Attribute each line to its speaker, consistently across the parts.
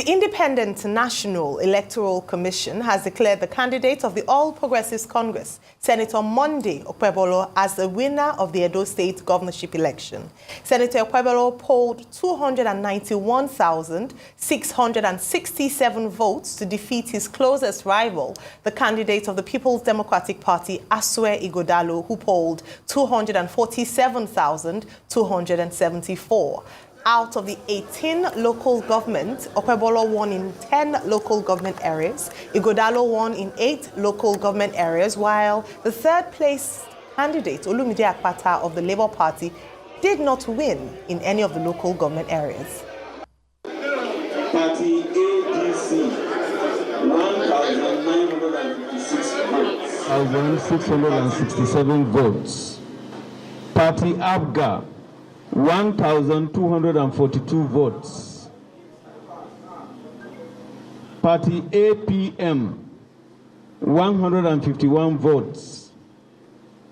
Speaker 1: The Independent National Electoral Commission has declared the candidate of the All Progressives Congress, Senator Monday Okpebholo, as the winner of the Edo State governorship election. Senator Okpebholo polled 291,667 votes to defeat his closest rival, the candidate of the People's Democratic Party, Asue Ighodalo, who polled 247,274. Out of the 18 local government, Okpebholo won in 10 local government areas. Ighodalo won in 8 local government areas, while the third-place candidate, Olumide Akpata of the Labour Party, did not win in any of the local government areas.
Speaker 2: Party ADC, 1,956 votes. Party ABGA, 1,242 votes. Party APM, 151 votes.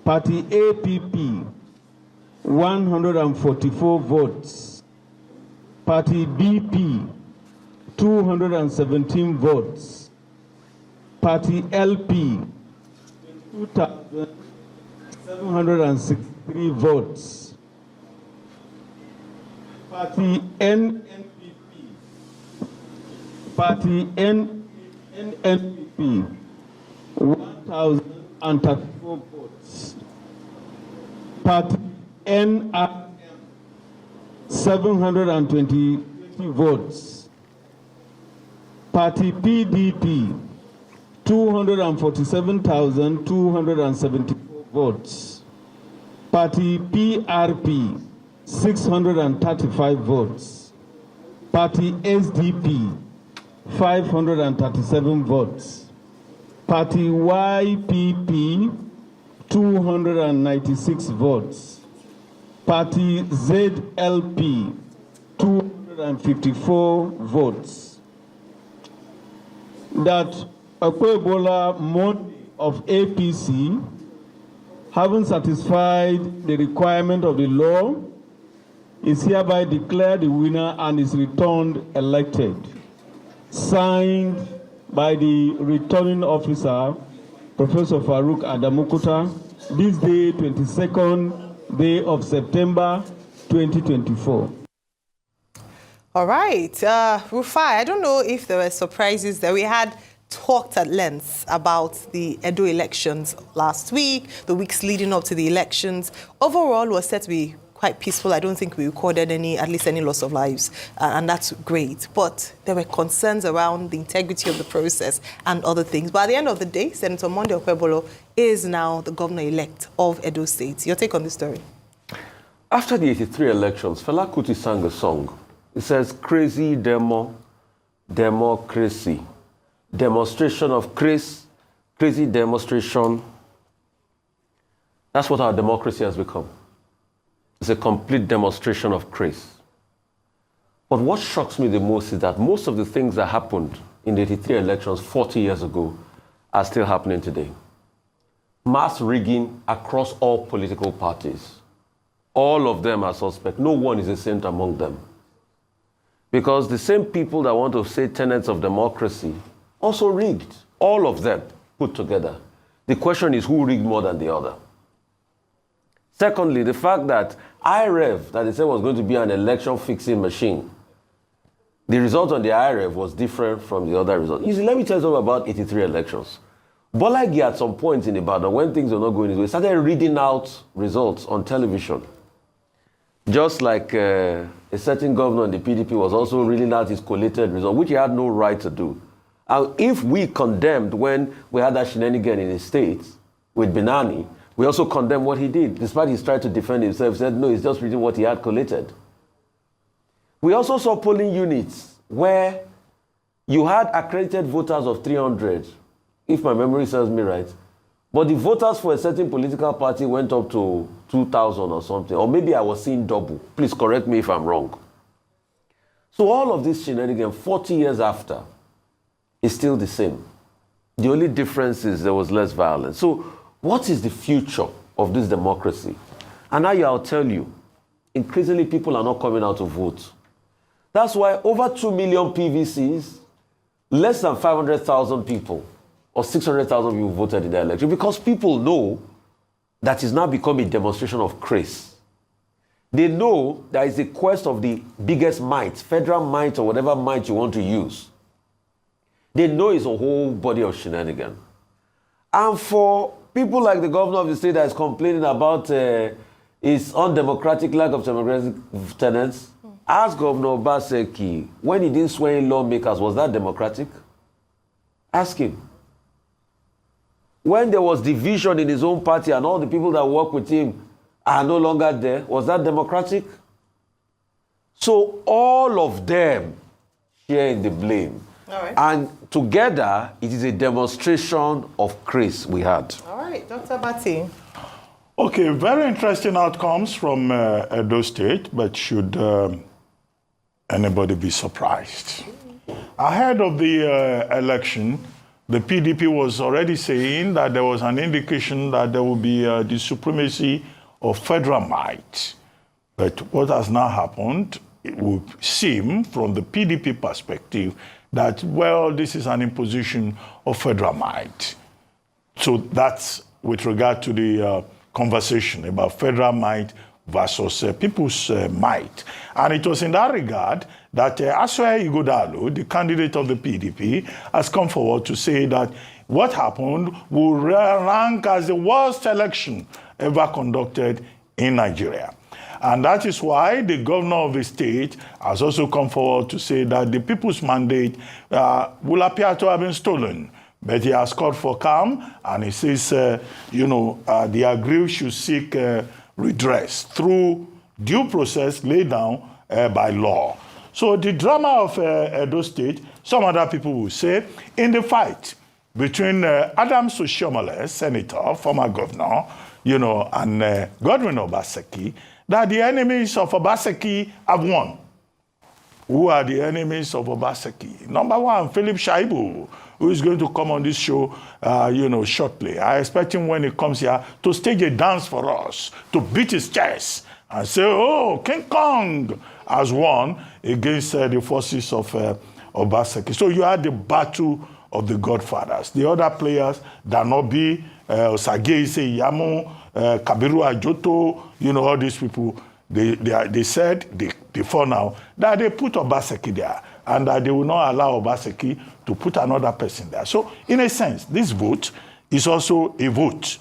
Speaker 2: Party APP, 144 votes. Party BP, 217 votes. Party LP, 2,763 votes. Party NNPP, 1,034 votes. Party NRM, 720 votes. Party PDP, 247,274 votes. Party PRP, 635 votes. Party SDP, 537 votes. Party YPP, 296 votes. Party ZLP, 254 votes. That Okpebholo Monday of APC, having satisfied the requirement of the law, is hereby declared the winner and is returned elected. Signed by the returning officer, Professor Farouk Adamukuta, this day, 22nd day of September, 2024.
Speaker 1: All right, Rufai, I don't know if there were surprises there. We had talked at length about the Edo elections last week, the weeks leading up to the elections. Overall, was said to be quite peaceful. I don't think we recorded at least any loss of lives, and that's great. But there were concerns around the integrity of the process and other things. But at the end of the day, Senator Monday Okpebholo is now the governor-elect of Edo State. Your take on this story?
Speaker 3: After the 83 elections, Fela Kuti sang a song. It says, "Crazy democracy. Demonstration of crazy demonstration." That's what our democracy has become. It's a complete demonstration of craze. But what shocks me the most is that most of the things that happened in the 83 elections 40 years ago are still happening today. Mass rigging across all political parties. All of them are suspect. No one is a saint among them. Because the same people that want to say tenets of democracy also rigged. All of them put together. The question is, who rigged more than the other? Secondly, the fact that IREV, that they said was going to be an election fixing machine, the result on the IREV was different from the other results. You see, let me tell you something about 83 elections. Bolagi at some point in Ibadan, when things were not going his way, started reading out results on television. Just like a certain governor in the PDP was also reading out his collated result, which he had no right to do. And if we condemned when we had that shenanigan in the States with Binani, we also condemn what he did. Despite he's tried to defend himself, he said, no, he's just reading what he had collated. We also saw polling units where you had accredited voters of 300, if my memory serves me right, but the voters for a certain political party went up to 2,000 or something, or maybe I was seeing double. Please correct me if I'm wrong. So all of this shenanigans, 40 years after, is still the same. The only difference is there was less violence. So what is the future of this democracy? And now I'll tell you, increasingly people are not coming out to vote. That's why over 2 million PVCs, less than 500,000 people or 600,000 people voted in the election, because people know that it's now become a demonstration of grace. They know that it's a quest of the biggest might, federal might or whatever might you want to use. They know it's a whole body of shenanigans. And for people like the governor of the state that is complaining about his undemocratic lack of democratic tenets, ask Governor Obaseki, when he didn't swear in lawmakers, was that democratic? Ask him. When there was division in his own party and all the people that work with him are no longer there, was that democratic? So all of them share in the blame.
Speaker 1: All right.
Speaker 3: And together, it is a demonstration of grace we had.
Speaker 1: All right, Dr. Bati.
Speaker 4: Okay, very interesting outcomes from Edo State, but should anybody be surprised? Ahead of the election, the PDP was already saying that there was an indication that there will be the supremacy of federal might. But what has now happened, it would seem from the PDP perspective that, well, this is an imposition of federal might. So that's with regard to the conversation about federal might versus people's might. And it was in that regard that Aswe Ighodalo, the candidate of the PDP, has come forward to say that what happened will rank as the worst election ever conducted in Nigeria. And that is why the governor of the state has also come forward to say that the people's mandate will appear to have been stolen. But he has called for calm, and he says, the aggrieved should seek redress through due process laid down by law. So the drama of Edo State, some other people will say, in the fight between Adams Oshiomhole, senator, former governor, and Godwin Obaseki, that the enemies of Obaseki have won. Who are the enemies of Obaseki? Number one, Philip Shaibu, who is going to come on this show, shortly. I expect him when he comes here to stage a dance for us, to beat his chest and say, oh, King Kong has won against the forces of Obaseki. So you had the battle of the godfathers. The other players, Danobi, Osage Yamu, Kabiru Ajoto, all these people, they said, before now, that they put Obaseki there and that they will not allow Obaseki to put another person there. So, in a sense, this vote is also a vote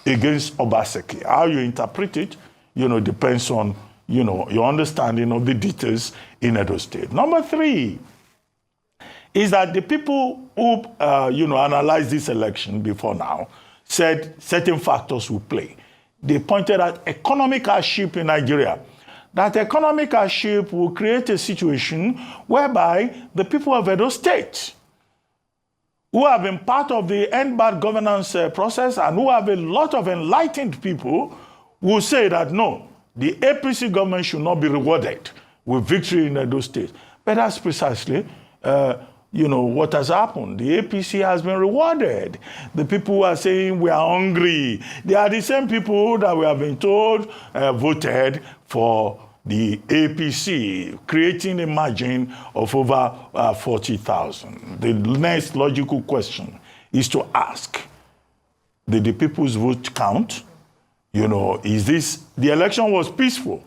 Speaker 4: against Obaseki. How you interpret it, depends on, your understanding of the details in Edo State. Number three is that the people who, analyzed this election before now said certain factors will play. They pointed at economic hardship in Nigeria. That economic hardship will create a situation whereby the people of Edo State, who have been part of the end bad governance process and who have a lot of enlightened people, will say that no, the APC government should not be rewarded with victory in Edo State. But that's precisely what has happened. The APC has been rewarded. The people who are saying we are hungry, they are the same people that we have been told voted for the APC, creating a margin of over 40,000. The next logical question is to ask, did the people's vote count? The election was peaceful,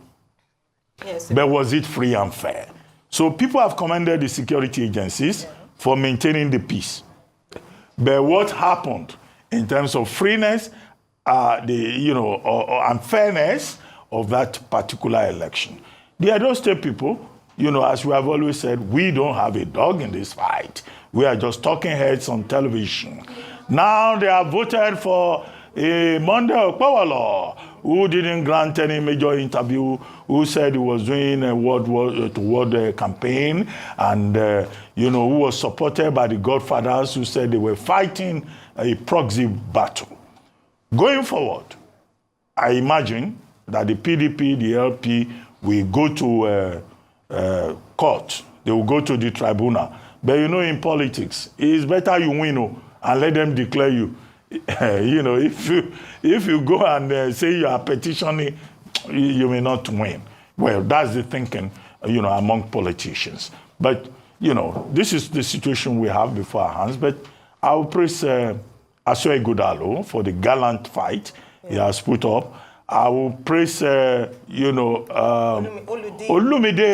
Speaker 1: Yes.
Speaker 4: but was it free and fair? So people have commended the security agencies for maintaining the peace. But what happened in terms of freeness, and fairness of that particular election? The Edo State people, as we have always said, we don't have a dog in this fight. We are just talking heads on television. Now they have voted for Monday Okpebholo, who didn't grant any major interview, who said he was doing a word campaign, and who was supported by the godfathers who said they were fighting a proxy battle. Going forward, I imagine that the PDP, the LP, will go to court. They will go to the tribunal. But in politics, it's better you win and let them declare you. If you go and say you are petitioning, you may not win. Well, that's the thinking among politicians. But, this is the situation we have before our hands. But I will praise Okpebholo for the gallant fight he has put up. I will praise, Olumide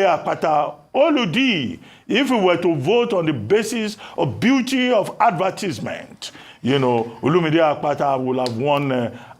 Speaker 4: Akpata, Oludi. If we were to vote on the basis of beauty of advertisement, Olumide Akpata will have won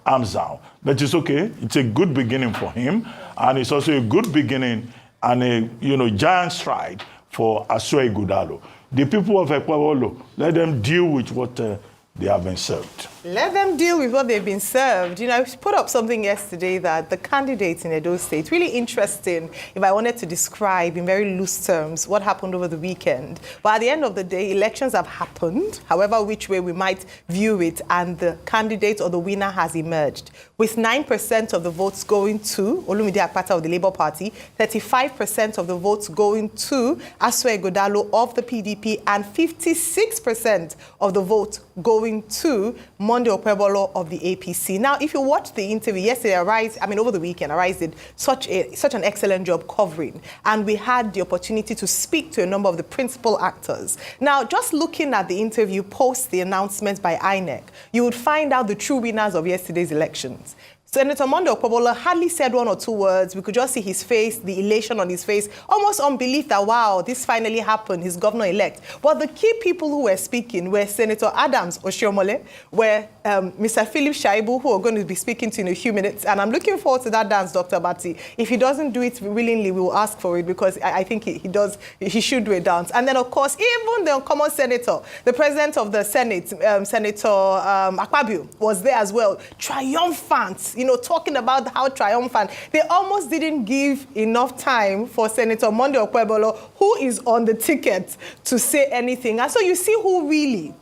Speaker 4: arms down. But it's okay. It's a good beginning for him. And it's also a good beginning and a, giant stride for Okpebholo. The people of Okpebholo, let them deal with what they have been served.
Speaker 1: Let them deal with what they've been served. I put up something yesterday that the candidates in Edo State, really interesting if I wanted to describe in very loose terms what happened over the weekend. But at the end of the day, elections have happened, however which way we might view it, and the candidate or the winner has emerged. With 9% of the votes going to Olumide Akpata of the Labour Party, 35% of the votes going to Okpebholo of the PDP, and 56% of the votes going to Monday Okpebholo of the APC. Now, if you watch the interview yesterday, over the weekend, Arise did such an excellent job covering, and we had the opportunity to speak to a number of the principal actors. Now, just looking at the interview post the announcement by INEC, you would find out the true winners of yesterday's elections. Senator Monday Okpebholo hardly said one or two words. We could just see his face, the elation on his face, almost unbelief that, wow, this finally happened, he's governor-elect. But the key people who were speaking were Senator Adams Oshiomhole, were Mr. Philip Shaibu, who are going to be speaking to in a few minutes. And I'm looking forward to that dance, Dr. Bati. If he doesn't do it willingly, we will ask for it, because I think he should do a dance. And then, of course, even the uncommon senator, the president of the Senate, Senator Akpabio, was there as well, triumphant, talking about how triumphant. They almost didn't give enough time for Senator Monday Okpebholo, who is on the ticket, to say anything. And so you see who really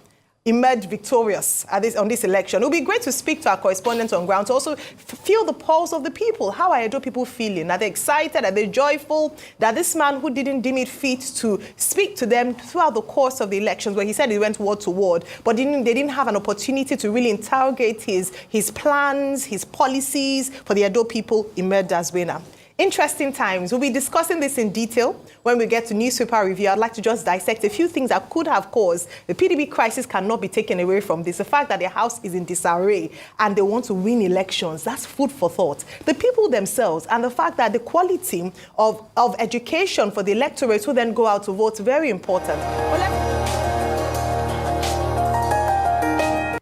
Speaker 1: emerged victorious on this election. It would be great to speak to our correspondents on ground to also feel the pulse of the people. How are Edo people feeling? Are they excited? Are they joyful that this man who didn't deem it fit to speak to them throughout the course of the elections, where he said he went word to word, but they didn't have an opportunity to really interrogate his plans, his policies for the Edo people, emerged as winner? Interesting times. We'll be discussing this in detail when we get to newspaper review. I'd like to just dissect a few things that could have caused. The PDP crisis cannot be taken away from this. The fact that their house is in disarray and they want to win elections, that's food for thought. The people themselves, and the fact that the quality of education for the electorate who then go out to vote, very important. Well,